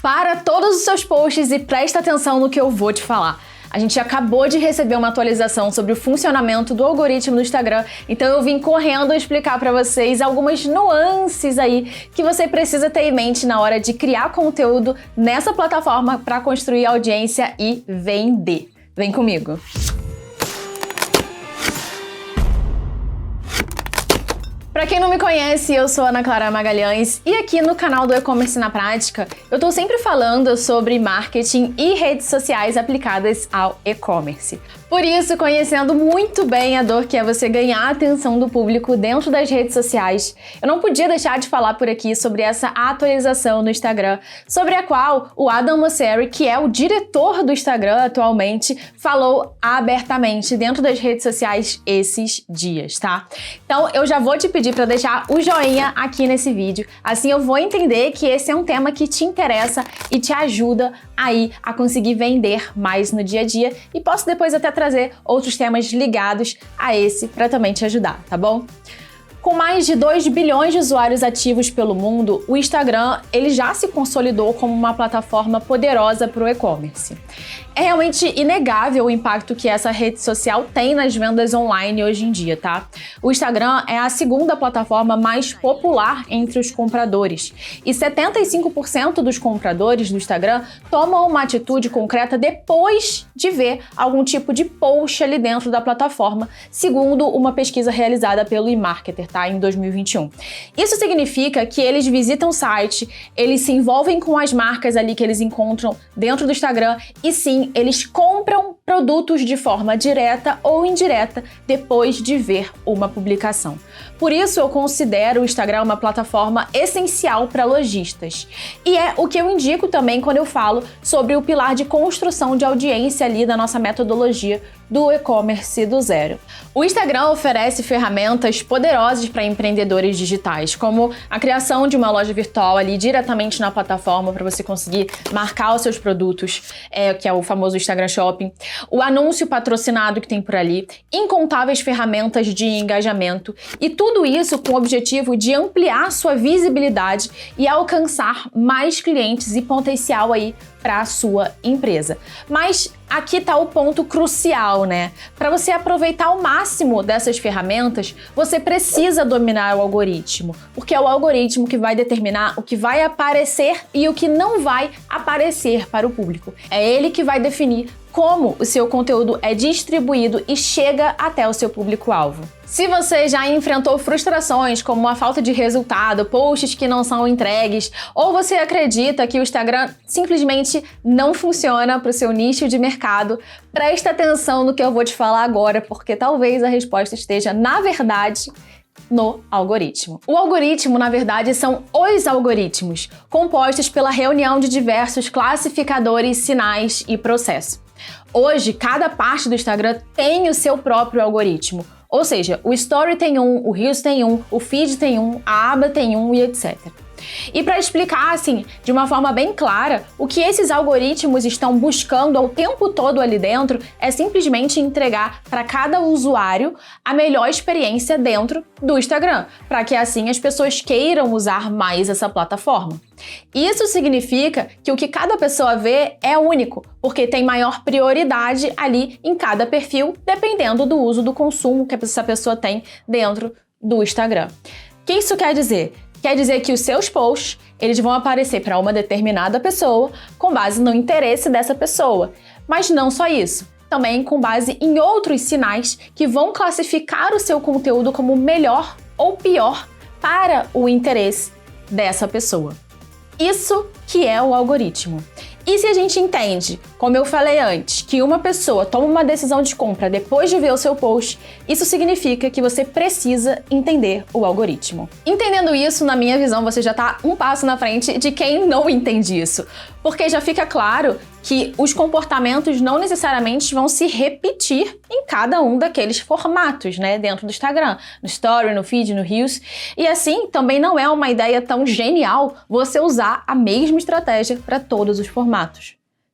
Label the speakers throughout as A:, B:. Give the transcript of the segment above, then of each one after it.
A: Para todos os seus posts e presta atenção no que eu vou te falar. A gente acabou de receber uma atualização sobre o funcionamento do algoritmo do Instagram, então eu vim correndo explicar para vocês algumas nuances aí que você precisa ter em mente na hora de criar conteúdo nessa plataforma para construir audiência e vender. Vem comigo! Pra quem não me conhece, eu sou Ana Clara Magalhães e aqui no canal do E-Commerce na Prática, eu tô sempre falando sobre marketing e redes sociais aplicadas ao e-commerce. Por isso, conhecendo muito bem a dor que é você ganhar a atenção do público dentro das redes sociais, eu não podia deixar de falar por aqui sobre essa atualização no Instagram, sobre a qual o Adam Mosseri, que é o diretor do Instagram atualmente, falou abertamente dentro das redes sociais esses dias, tá? Então, eu já vou te pedir para deixar o joinha aqui nesse vídeo, assim eu vou entender que esse é um tema que te interessa e te ajuda aí a conseguir vender mais no dia a dia e posso depois até trazer outros temas ligados a esse para também te ajudar, tá bom? Com mais de 2 bilhões de usuários ativos pelo mundo, o Instagram ele já se consolidou como uma plataforma poderosa para o e-commerce. É realmente inegável o impacto que essa rede social tem nas vendas online hoje em dia, tá? O Instagram é a segunda plataforma mais popular entre os compradores e 75% dos compradores do Instagram tomam uma atitude concreta depois de ver algum tipo de post ali dentro da plataforma, segundo uma pesquisa realizada pelo eMarketer, tá? Em 2021. Isso significa que eles visitam o site, eles se envolvem com as marcas ali que eles encontram dentro do Instagram e sim, eles compram produtos de forma direta ou indireta depois de ver uma publicação. Por isso, eu considero o Instagram uma plataforma essencial para lojistas. E é o que eu indico também quando eu falo sobre o pilar de construção de audiência ali da nossa metodologia do e-commerce do zero. O Instagram oferece ferramentas poderosas para empreendedores digitais, como a criação de uma loja virtual ali diretamente na plataforma para você conseguir marcar os seus produtos, que é o famoso Instagram Shopping, o anúncio patrocinado que tem por ali, incontáveis ferramentas de engajamento e tudo isso com o objetivo de ampliar sua visibilidade e alcançar mais clientes e potencial aí para a sua empresa. Mas aqui está o ponto crucial, né? Para você aproveitar ao máximo dessas ferramentas, você precisa dominar o algoritmo, porque é o algoritmo que vai determinar o que vai aparecer e o que não vai aparecer para o público. É ele que vai definir como o seu conteúdo é distribuído e chega até o seu público-alvo. Se você já enfrentou frustrações como a falta de resultado, posts que não são entregues, ou você acredita que o Instagram simplesmente não funciona para o seu nicho de mercado, presta atenção no que eu vou te falar agora, porque talvez a resposta esteja, na verdade, no algoritmo. O algoritmo, na verdade, são os algoritmos, compostos pela reunião de diversos classificadores, sinais e processos. Hoje, cada parte do Instagram tem o seu próprio algoritmo. Ou seja, o Story tem um, o Reels tem um, o Feed tem um, a aba tem um e etc. E para explicar, assim, de uma forma bem clara, o que esses algoritmos estão buscando ao tempo todo ali dentro é simplesmente entregar para cada usuário a melhor experiência dentro do Instagram, para que assim as pessoas queiram usar mais essa plataforma. Isso significa que o que cada pessoa vê é único, porque tem maior prioridade ali em cada perfil, dependendo do uso do consumo que essa pessoa tem dentro do Instagram. O que isso quer dizer? Quer dizer que os seus posts, eles vão aparecer para uma determinada pessoa com base no interesse dessa pessoa. Mas não só isso, também com base em outros sinais que vão classificar o seu conteúdo como melhor ou pior para o interesse dessa pessoa. Isso que é o algoritmo. E se a gente entende, como eu falei antes, que uma pessoa toma uma decisão de compra depois de ver o seu post, isso significa que você precisa entender o algoritmo. Entendendo isso, na minha visão, você já está um passo na frente de quem não entende isso, porque já fica claro que os comportamentos não necessariamente vão se repetir em cada um daqueles formatos, né, dentro do Instagram, no Story, no Feed, no Reels. E assim, também não é uma ideia tão genial você usar a mesma estratégia para todos os formatos.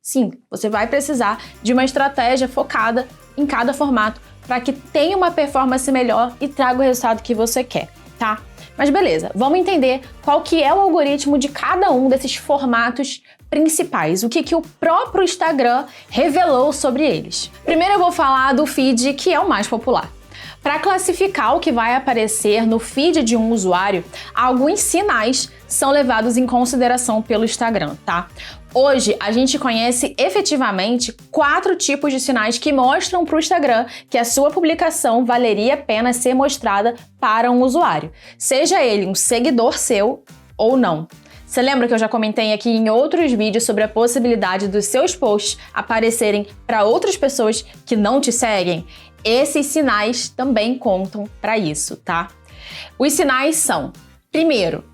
A: Sim, você vai precisar de uma estratégia focada em cada formato para que tenha uma performance melhor e traga o resultado que você quer, tá? Mas beleza, vamos entender qual que é o algoritmo de cada um desses formatos principais, o que o próprio Instagram revelou sobre eles. Primeiro eu vou falar do feed, que é o mais popular. Para classificar o que vai aparecer no feed de um usuário, alguns sinais são levados em consideração pelo Instagram, tá? Hoje, a gente conhece efetivamente 4 tipos de sinais que mostram para o Instagram que a sua publicação valeria a pena ser mostrada para um usuário, seja ele um seguidor seu ou não. Você lembra que eu já comentei aqui em outros vídeos sobre a possibilidade dos seus posts aparecerem para outras pessoas que não te seguem? Esses sinais também contam para isso, tá? Os sinais são, primeiro,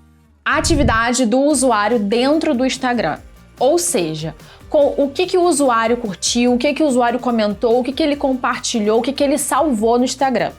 A: a atividade do usuário dentro do Instagram. Ou seja, com o que o usuário curtiu, o que o usuário comentou, o que ele compartilhou, o que ele salvou no Instagram.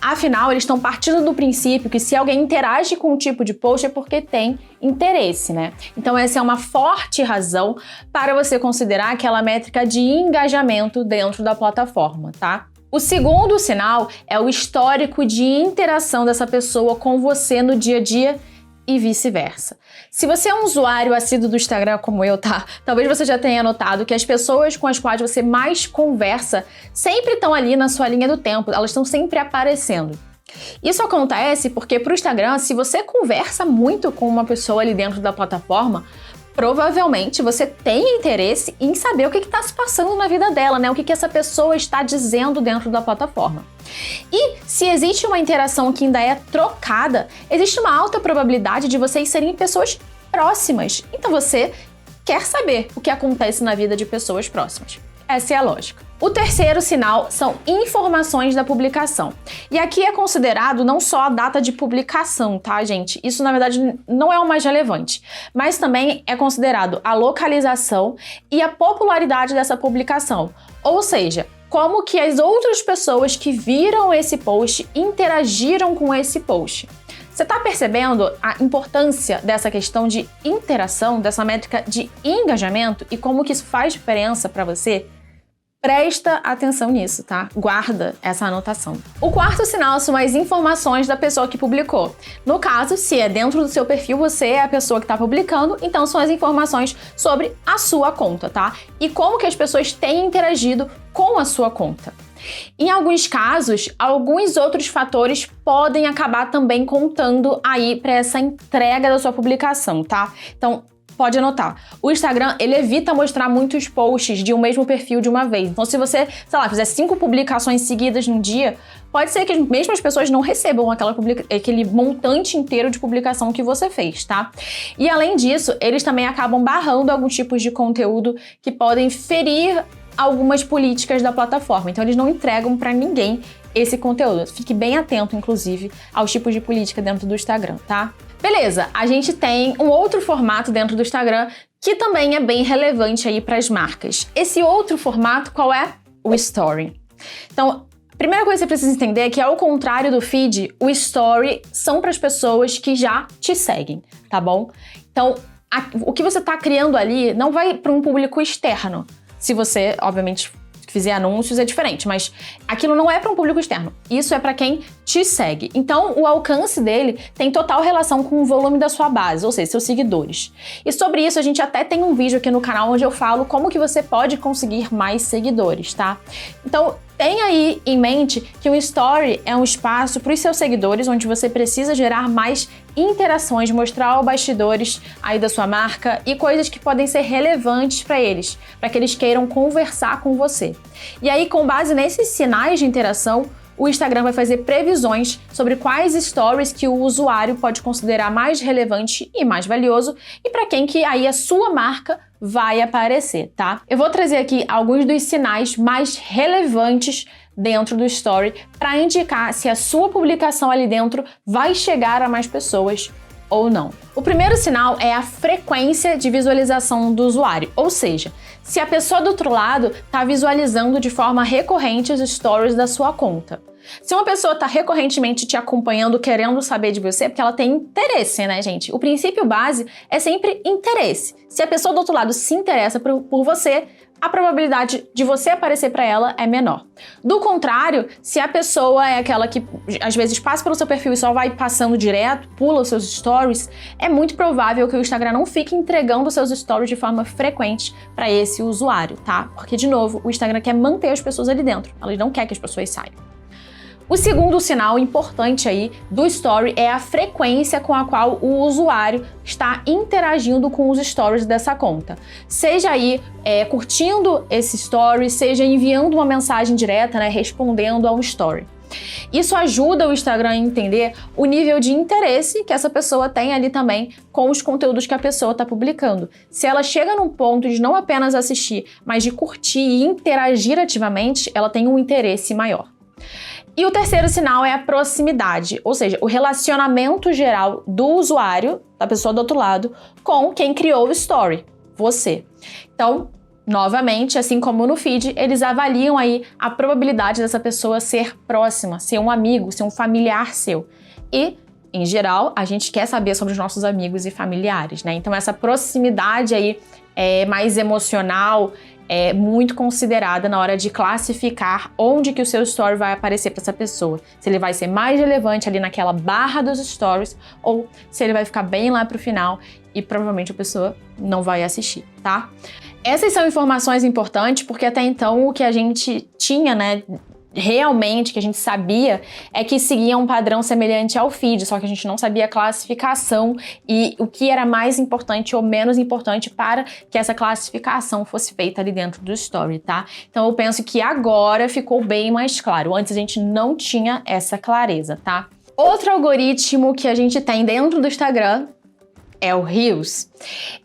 A: Afinal, eles estão partindo do princípio que se alguém interage com um tipo de post é porque tem interesse, né? Então essa é uma forte razão para você considerar aquela métrica de engajamento dentro da plataforma, tá? O segundo sinal é o histórico de interação dessa pessoa com você no dia a dia e vice-versa. Se você é um usuário assíduo do Instagram como eu, tá? Talvez você já tenha notado que as pessoas com as quais você mais conversa sempre estão ali na sua linha do tempo, elas estão sempre aparecendo. Isso acontece porque para o Instagram, se você conversa muito com uma pessoa ali dentro da plataforma, provavelmente você tem interesse em saber o que está se passando na vida dela, né? O que essa pessoa está dizendo dentro da plataforma. E se existe uma interação que ainda é trocada, existe uma alta probabilidade de vocês serem pessoas próximas. Então você quer saber o que acontece na vida de pessoas próximas. Essa é a lógica. O terceiro sinal são informações da publicação. E aqui é considerado não só a data de publicação, tá, gente? Isso, na verdade, não é o mais relevante. Mas também é considerado a localização e a popularidade dessa publicação. Ou seja, como que as outras pessoas que viram esse post interagiram com esse post. Você está percebendo a importância dessa questão de interação, dessa métrica de engajamento e como que isso faz diferença para você? Presta atenção nisso, tá? Guarda essa anotação. O quarto sinal são as informações da pessoa que publicou. No caso, se é dentro do seu perfil, você é a pessoa que está publicando, então são as informações sobre a sua conta, tá? E como que as pessoas têm interagido com a sua conta. Em alguns casos, alguns outros fatores podem acabar também contando aí para essa entrega da sua publicação, tá? Então, pode anotar. O Instagram, ele evita mostrar muitos posts de um mesmo perfil de uma vez. Então, se você, sei lá, fizer 5 publicações seguidas num dia, pode ser que as mesmas pessoas não recebam aquele montante inteiro de publicação que você fez, tá? E além disso, eles também acabam barrando alguns tipos de conteúdo que podem ferir algumas políticas da plataforma. Então, eles não entregam para ninguém esse conteúdo. Fique bem atento, inclusive, aos tipos de política dentro do Instagram, tá? Beleza, a gente tem um outro formato dentro do Instagram que também é bem relevante aí para as marcas. Esse outro formato, qual é? O Story. Então, a primeira coisa que você precisa entender é que, ao contrário do feed, o Story são para as pessoas que já te seguem, tá bom? Então, o que você está criando ali não vai para um público externo. Se você, obviamente, fizer anúncios é diferente, mas aquilo não é para um público externo. Isso é para quem te segue. Então, o alcance dele tem total relação com o volume da sua base, ou seja, seus seguidores. E sobre isso, a gente até tem um vídeo aqui no canal onde eu falo como que você pode conseguir mais seguidores, tá? Então, tenha aí em mente que o Story é um espaço para os seus seguidores, onde você precisa gerar mais interações, mostrar os bastidores aí da sua marca e coisas que podem ser relevantes para eles, para que eles queiram conversar com você. E aí, com base nesses sinais de interação, o Instagram vai fazer previsões sobre quais stories que o usuário pode considerar mais relevante e mais valioso e para quem que aí a sua marca vai aparecer, tá? Eu vou trazer aqui alguns dos sinais mais relevantes dentro do Story para indicar se a sua publicação ali dentro vai chegar a mais pessoas ou não. O primeiro sinal é a frequência de visualização do usuário, ou seja, se a pessoa do outro lado está visualizando de forma recorrente os stories da sua conta. Se uma pessoa está recorrentemente te acompanhando, querendo saber de você, é porque ela tem interesse, né, gente? O princípio base é sempre interesse. Se a pessoa do outro lado se interessa por você, a probabilidade de você aparecer para ela é menor. Do contrário, se a pessoa é aquela que às vezes passa pelo seu perfil e só vai passando direto, pula os seus stories, é muito provável que o Instagram não fique entregando seus stories de forma frequente para esse usuário, tá? Porque, de novo, o Instagram quer manter as pessoas ali dentro, ela não quer que as pessoas saiam. O segundo sinal importante aí do story é a frequência com a qual o usuário está interagindo com os stories dessa conta. Seja aí curtindo esse story, seja enviando uma mensagem direta, né, respondendo a um story. Isso ajuda o Instagram a entender o nível de interesse que essa pessoa tem ali também com os conteúdos que a pessoa está publicando. Se ela chega num ponto de não apenas assistir, mas de curtir e interagir ativamente, ela tem um interesse maior. E o terceiro sinal é a proximidade, ou seja, o relacionamento geral do usuário, da pessoa do outro lado, com quem criou o story, você. Então, novamente, assim como no feed, eles avaliam aí a probabilidade dessa pessoa ser próxima, ser um amigo, ser um familiar seu. E, em geral, a gente quer saber sobre os nossos amigos e familiares, né? Então, essa proximidade aí mais emocional é muito considerada na hora de classificar onde que o seu story vai aparecer para essa pessoa. Se ele vai ser mais relevante ali naquela barra dos stories ou se ele vai ficar bem lá pro final e provavelmente a pessoa não vai assistir, tá? Essas são informações importantes porque até então o que a gente tinha, né, realmente, que a gente sabia, é que seguia um padrão semelhante ao feed, só que a gente não sabia a classificação e o que era mais importante ou menos importante para que essa classificação fosse feita ali dentro do story, tá? Então eu penso que agora ficou bem mais claro. Antes a gente não tinha essa clareza, tá? Outro algoritmo que a gente tem dentro do Instagram é o Reels.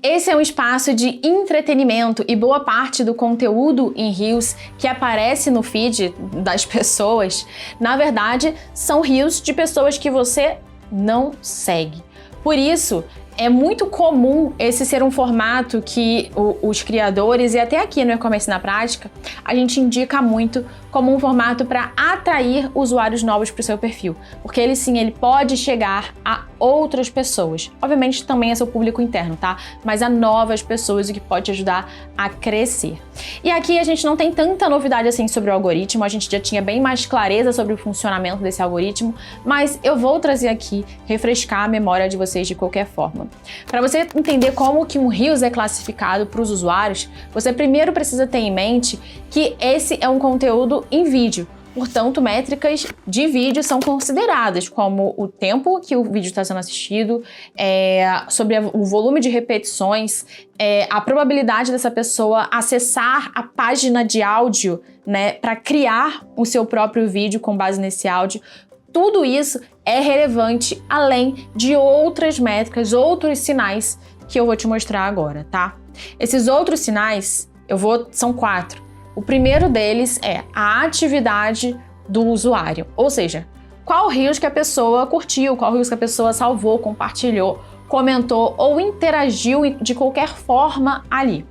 A: Esse é um espaço de entretenimento e boa parte do conteúdo em Reels que aparece no feed das pessoas, na verdade, são Reels de pessoas que você não segue. Por isso, é muito comum esse ser um formato que os criadores, e até aqui no E-Commerce na Prática, a gente indica muito como um formato para atrair usuários novos para o seu perfil. Porque ele sim, ele pode chegar a outras pessoas. Obviamente também é seu público interno, tá? Mas a novas pessoas, o que pode ajudar a crescer. E aqui a gente não tem tanta novidade assim sobre o algoritmo, a gente já tinha bem mais clareza sobre o funcionamento desse algoritmo, mas eu vou trazer aqui, refrescar a memória de vocês de qualquer forma. Para você entender como que um Reels é classificado para os usuários, você primeiro precisa ter em mente que esse é um conteúdo em vídeo. Portanto, métricas de vídeo são consideradas, como o tempo que o vídeo está sendo assistido, sobre o volume de repetições, a probabilidade dessa pessoa acessar a página de áudio, né, para criar o seu próprio vídeo com base nesse áudio. Tudo isso é relevante além de outras métricas, outros sinais que eu vou te mostrar agora, tá? Esses outros sinais, são 4. O primeiro deles é a atividade do usuário, ou seja, qual Reels que a pessoa curtiu, qual Reels que a pessoa salvou, compartilhou, comentou ou interagiu de qualquer forma ali,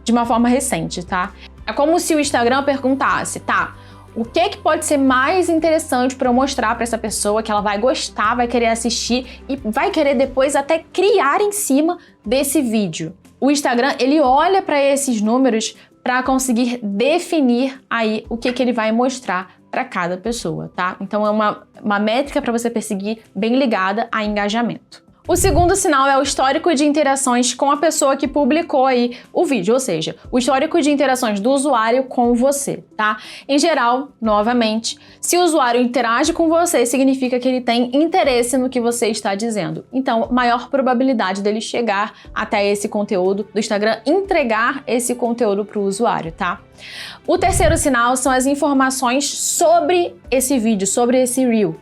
A: de uma forma recente, tá? É como se o Instagram perguntasse, tá, o que pode ser mais interessante para eu mostrar para essa pessoa que ela vai gostar, vai querer assistir e vai querer depois até criar em cima desse vídeo. O Instagram, ele olha para esses números para conseguir definir aí o que ele vai mostrar para cada pessoa, tá? Então é uma métrica para você perseguir bem ligada a engajamento. O segundo sinal é o histórico de interações com a pessoa que publicou aí o vídeo, ou seja, o histórico de interações do usuário com você, tá? Em geral, novamente, se o usuário interage com você, significa que ele tem interesse no que você está dizendo. Então, maior probabilidade dele chegar até esse conteúdo, do Instagram entregar esse conteúdo para o usuário, tá? O terceiro sinal são as informações sobre esse vídeo, sobre esse Reel.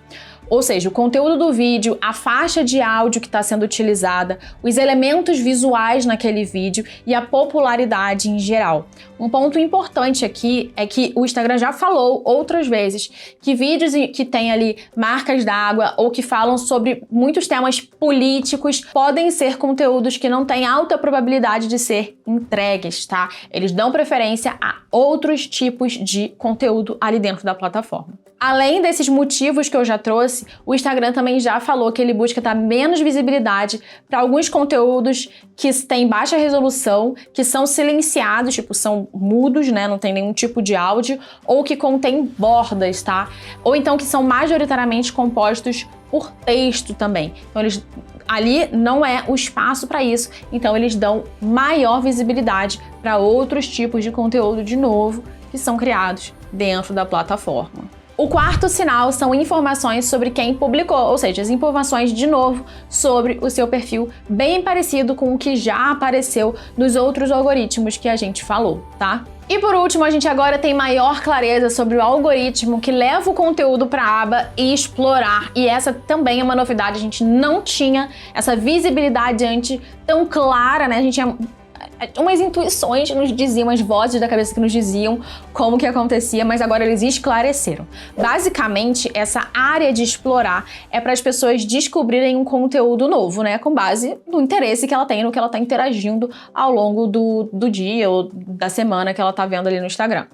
A: Ou seja, o conteúdo do vídeo, a faixa de áudio que está sendo utilizada, os elementos visuais naquele vídeo e a popularidade em geral. Um ponto importante aqui é que o Instagram já falou outras vezes que vídeos que tem ali marcas d'água ou que falam sobre muitos temas políticos podem ser conteúdos que não têm alta probabilidade de ser entregues, tá? Eles dão preferência a outros tipos de conteúdo ali dentro da plataforma. Além desses motivos que eu já trouxe, o Instagram também já falou que ele busca dar menos visibilidade para alguns conteúdos que têm baixa resolução, que são silenciados, tipo, são mudos, né? Não tem nenhum tipo de áudio, ou que contém bordas, tá? Ou então que são majoritariamente compostos por texto também. Então ali não é o espaço para isso, então eles dão maior visibilidade para outros tipos de conteúdo, de novo, que são criados dentro da plataforma. O quarto sinal são informações sobre quem publicou, ou seja, as informações, de novo, sobre o seu perfil, bem parecido com o que já apareceu nos outros algoritmos que a gente falou, tá? E por último, a gente agora tem maior clareza sobre o algoritmo que leva o conteúdo para a aba e explorar. E essa também é uma novidade, a gente não tinha essa visibilidade antes tão clara, né? A gente tinha umas intuições nos diziam, as vozes da cabeça que nos diziam como que acontecia, mas agora eles esclareceram. Basicamente, essa área de explorar é para as pessoas descobrirem um conteúdo novo, né? Com base no interesse que ela tem, no que ela está interagindo ao longo do dia ou da semana que ela está vendo ali no Instagram.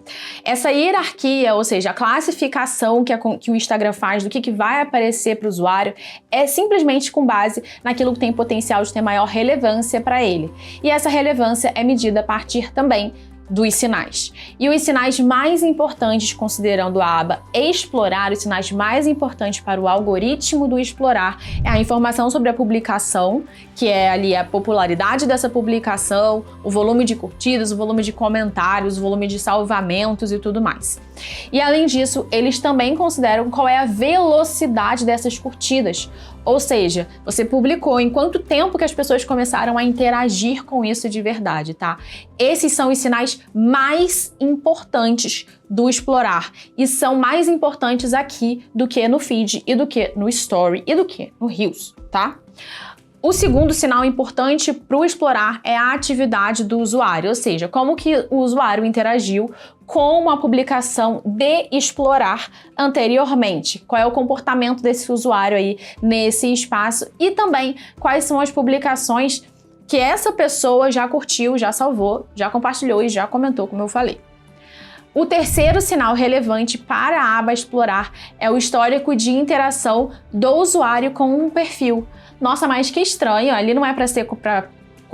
A: Essa hierarquia, ou seja, a classificação que o Instagram faz do que vai aparecer para o usuário é simplesmente com base naquilo que tem potencial de ter maior relevância para ele. E essa relevância é medida a partir também dos sinais. E os sinais mais importantes, considerando a aba Explorar, os sinais mais importantes para o algoritmo do Explorar é a informação sobre a publicação, que é ali a popularidade dessa publicação, o volume de curtidas, o volume de comentários, o volume de salvamentos e tudo mais. E além disso, eles também consideram qual é a velocidade dessas curtidas. Ou seja, você publicou em quanto tempo que as pessoas começaram a interagir com isso de verdade, tá? Esses são os sinais mais importantes do Explorar e são mais importantes aqui do que no feed e do que no story e do que no Reels, tá? O segundo sinal importante para o Explorar é a atividade do usuário, ou seja, como que o usuário interagiu com a publicação de Explorar anteriormente. Qual é o comportamento desse usuário aí nesse espaço e também quais são as publicações que essa pessoa já curtiu, já salvou, já compartilhou e já comentou, como eu falei. O terceiro sinal relevante para a aba Explorar é o histórico de interação do usuário com um perfil. Nossa, mas que estranho, ali não é para ser para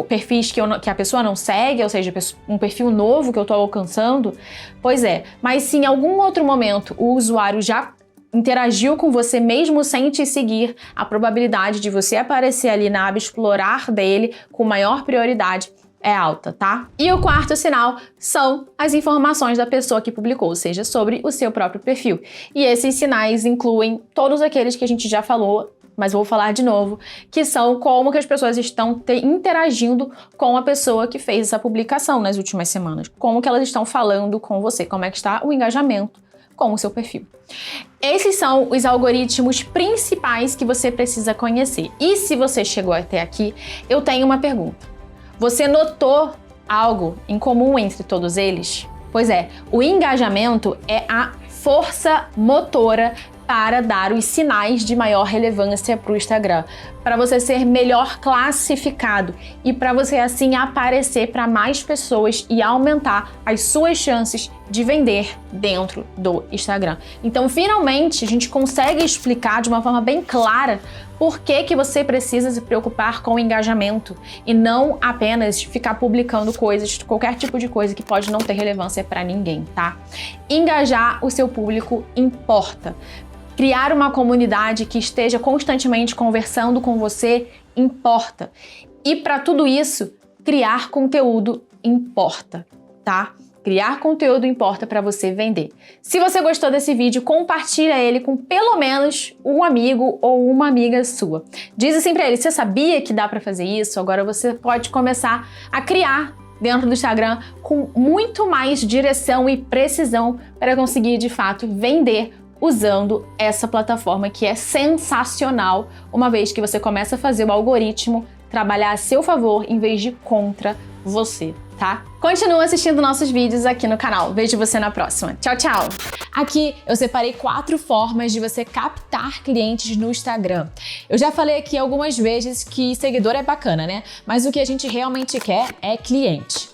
A: perfis que a pessoa não segue, ou seja, um perfil novo que eu estou alcançando? Pois é, mas se em algum outro momento o usuário já interagiu com você mesmo sem te seguir, a probabilidade de você aparecer ali na aba Explorar dele com maior prioridade é alta, tá? E o quarto sinal são as informações da pessoa que publicou, ou seja, sobre o seu próprio perfil. E esses sinais incluem todos aqueles que a gente já falou, mas vou falar de novo, que são como que as pessoas estão interagindo com a pessoa que fez essa publicação nas últimas semanas. Como que elas estão falando com você, como é que está o engajamento com o seu perfil. Esses são os algoritmos principais que você precisa conhecer. E se você chegou até aqui, eu tenho uma pergunta. Você notou algo em comum entre todos eles? Pois é, o engajamento é a força motora para dar os sinais de maior relevância para o Instagram, para você ser melhor classificado e para você assim aparecer para mais pessoas e aumentar as suas chances de vender dentro do Instagram. Então, finalmente, a gente consegue explicar de uma forma bem clara por que você precisa se preocupar com o engajamento e não apenas ficar publicando coisas, qualquer tipo de coisa que pode não ter relevância para ninguém, tá? Engajar o seu público importa. Criar uma comunidade que esteja constantemente conversando com você importa. E para tudo isso, criar conteúdo importa, tá? Criar conteúdo importa para você vender. Se você gostou desse vídeo, compartilha ele com pelo menos um amigo ou uma amiga sua. Diz assim para ele, você sabia que dá para fazer isso? Agora você pode começar a criar dentro do Instagram com muito mais direção e precisão para conseguir de fato vender usando essa plataforma que é sensacional, uma vez que você começa a fazer o algoritmo trabalhar a seu favor em vez de contra você, tá? Continua assistindo nossos vídeos aqui no canal. Vejo você na próxima. Tchau, tchau! Aqui eu separei 4 formas de você captar clientes no Instagram. Eu já falei aqui algumas vezes que seguidor é bacana, né? Mas o que a gente realmente quer é cliente.